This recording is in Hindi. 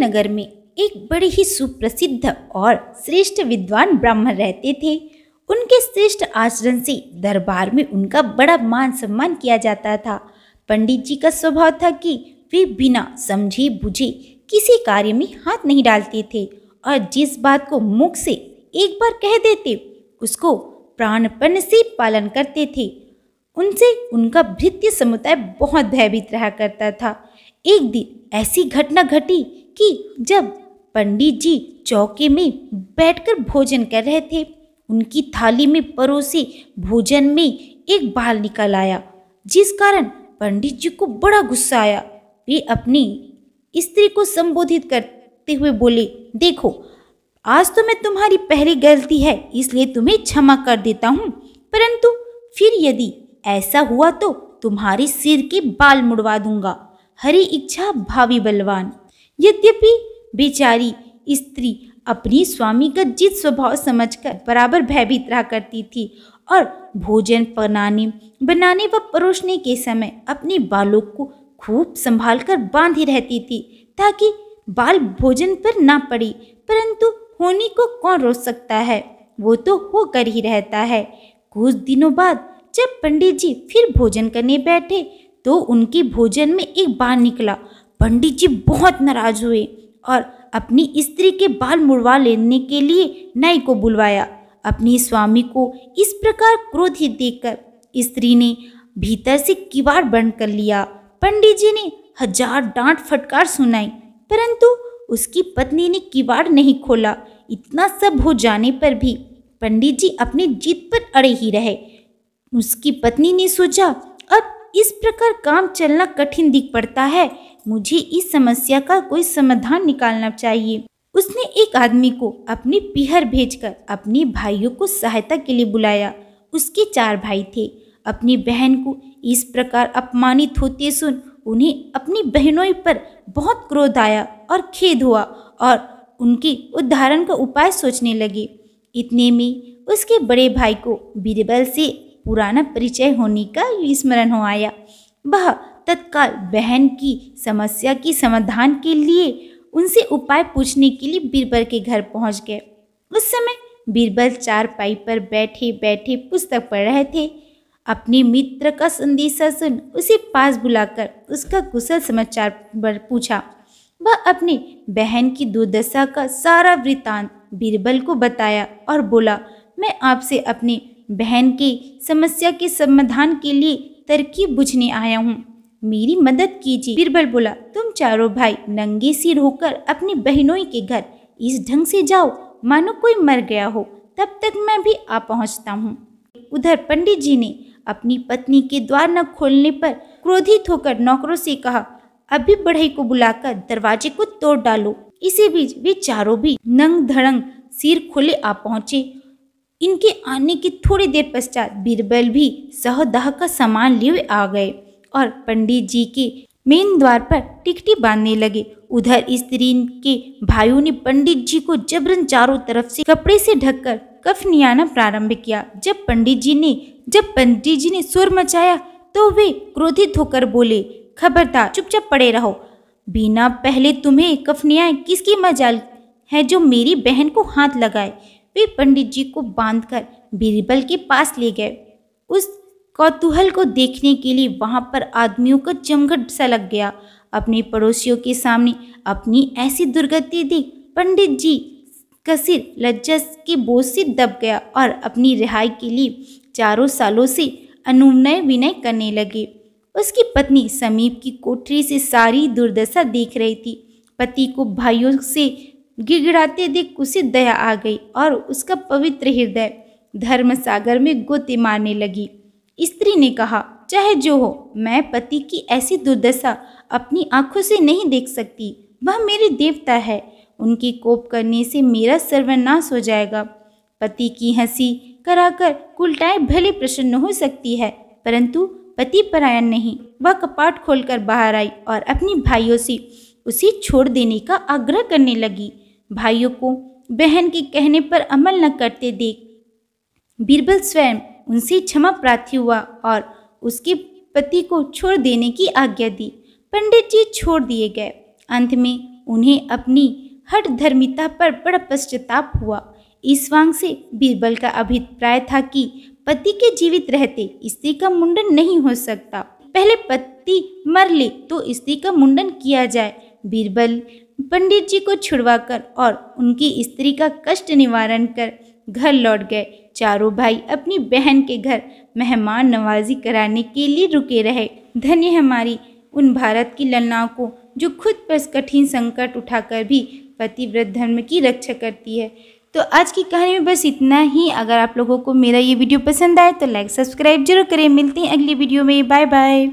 नगर में एक बड़े ही सुप्रसिद्ध और श्रेष्ठ विद्वान ब्राह्मण रहते थे। उनके श्रेष्ठ आचरण से दरबार में उनका बड़ा मान सम्मान किया जाता था। पंडित जी का स्वभाव था कि वे बिना समझे बुझे किसी कार्य में हाथ नहीं डालते थे और जिस बात को मुख से एक बार कह देते उसको प्राणपण से पालन करते थे। उनसे उनका भृत्य समुदाय बहुत भयभीत रहा करता था। एक दिन ऐसी घटना घटी कि जब पंडित जी चौके में बैठकर भोजन कर रहे थे, उनकी थाली में परोसे भोजन में एक बाल निकल आया, जिस कारण पंडित जी को बड़ा गुस्सा आया। वे अपनी स्त्री को संबोधित करते हुए बोले, देखो आज तो मैं तुम्हारी पहली गलती है इसलिए तुम्हें क्षमा कर देता हूँ, परंतु फिर यदि ऐसा हुआ तो तुम्हारे सिर के बाल मुड़वा दूंगा। हरी इच्छा भावी बलवान। यद्यपि बेचारी स्त्री अपनी स्वामी का जिद स्वभाव समझकर बराबर भयभीत रहा करती थी और भोजन बनाने व परोसने के समय अपने बालों को खूब संभालकर बांधे रहती थी ताकि बाल भोजन पर ना पड़े, परंतु होने को कौन रोक सकता है, वो तो होकर ही रहता है। कुछ दिनों बाद जब पंडित जी फिर भोजन करने बैठे तो उनके भोजन में एक बाल निकला। पंडित जी बहुत नाराज हुए और अपनी स्त्री के बाल मुड़वा लेने के लिए नाई को बुलवाया। अपनी स्वामी को इस प्रकार क्रोधित देखकर स्त्री ने भीतर से किवाड़ बंद कर लिया। पंडित जी ने 1000 डांट फटकार सुनाई, परंतु उसकी पत्नी ने किवाड़ नहीं खोला। इतना सब हो जाने पर भी पंडित जी अपनी जिद पर अड़े ही रहे। उसकी पत्नी ने सोचा, अब इस प्रकार काम चलना कठिन दिख पड़ता है, मुझे इस समस्या का कोई समाधान निकालना चाहिए। उसने एक आदमी को अपनी पीहर भेजकर अपने भाइयों को सहायता के लिए बुलाया। उसके 4 भाई थे। अपनी बहन को इस प्रकार अपमानित होते सुन उन्हें अपनी बहनों पर बहुत क्रोध आया और खेद हुआ और उनके उद्धारण का उपाय सोचने लगे। इतने में उसके बड़े भाई को बीरबल से पुराना परिचय होने का स्मरण हो आया। वह तत्काल बहन की समस्या के समाधान के लिए उनसे उपाय पूछने के लिए बीरबल के घर पहुंच गए। उस समय बीरबल चारपाई पर बैठे बैठे पुस्तक पढ़ रहे थे। अपने मित्र का संदेशा सुन उसे पास बुलाकर उसका कुशल समाचार पूछा। वह अपनी बहन की दुर्दशा का सारा वृतांत बीरबल को बताया और बोला, मैं आपसे अपनी बहन की समस्या के समाधान के लिए तरकीब पूछने आया हूँ, मेरी मदद कीजिए। बीरबल बोला, तुम चारों भाई नंगे सिर होकर अपनी बहनों के घर इस ढंग से जाओ मानो कोई मर गया हो, तब तक मैं भी आ पहुँचता हूँ। उधर पंडित जी ने अपनी पत्नी के द्वार न खोलने पर क्रोधित होकर नौकरों से कहा, अभी बढ़ई को बुलाकर दरवाजे को तोड़ डालो। इसी बीच वे चारों भी नंग धड़ंग सिर खोले आ पहुँचे। इनके आने की थोड़ी देर पश्चात बीरबल भी सहदाह का सामान लिए आ गए और पंडित जी के मेन द्वार पर टिकटी बांधने लगे। उधर स्त्री के भाइयों ने पंडित जी को जबरन चारों तरफ से कपड़े से ढककर कफनियाना प्रारंभ किया। जब पंडित जी ने शोर मचाया तो वे क्रोधित होकर बोले, खबरदार चुपचाप पड़े रहो, बिना पहले तुम्हें कफनियाए किसकी मजाल है जो मेरी बहन को हाथ लगाए। वे पंडित जी को बांधकर बीरबल के पास ले गए। उस कौतूहल को देखने के लिए वहां पर आदमियों का जमघट सा लग गया। अपने पड़ोसियों के सामने अपनी ऐसी दुर्गति देख पंडित जी का सिर लज्जा के बोझ से दब गया और अपनी रिहाई के लिए चारों सालों से अनुनय विनय करने लगे। उसकी पत्नी समीप की कोठरी से सारी दुर्दशा देख रही थी। पति को भाइयों से गिड़गिड़ाते देख उसे दया आ गई और उसका पवित्र हृदय धर्म सागर में गोते मारने लगी। स्त्री ने कहा, चाहे जो हो, मैं पति की ऐसी दुर्दशा अपनी आंखों से नहीं देख सकती। वह मेरे देवता है, उनके कोप करने से मेरा सर्वनाश हो जाएगा। पति की हंसी कराकर कुलटाएं भले प्रसन्न हो सकती है, परंतु पति परायण नहीं। वह कपाट खोलकर बाहर आई और अपनी भाइयों से उसे छोड़ देने का आग्रह करने लगी। भाइयों को बहन के कहने पर अमल न करते देख बीरबल स्वयं उनसे क्षमा प्रार्थी हुआ और उसके पति को छोड़ देने की आज्ञा दी। पंडित जी छोड़ दिए गए। अंत में उन्हें अपनी हठ धर्मिता पर बड़ा पश्चाताप हुआ। इस वांग से बीरबल का अभिप्राय था कि पति के जीवित रहते स्त्री का मुंडन नहीं हो सकता, पहले पति मर ले तो स्त्री का मुंडन किया जाए। बीरबल पंडित जी को छुड़वाकर और उनकी स्त्री का कष्ट निवारण कर घर लौट गए। चारों भाई अपनी बहन के घर मेहमान नवाजी कराने के लिए रुके रहे। धन्य हमारी उन भारत की ललनाओं को जो खुद पर कठिन संकट उठाकर भी पतिव्रत धर्म की रक्षा करती है। तो आज की कहानी में बस इतना ही। अगर आप लोगों को मेरा ये वीडियो पसंद आए तो लाइक सब्सक्राइब जरूर करें। मिलते हैं अगली वीडियो में। Bye bye.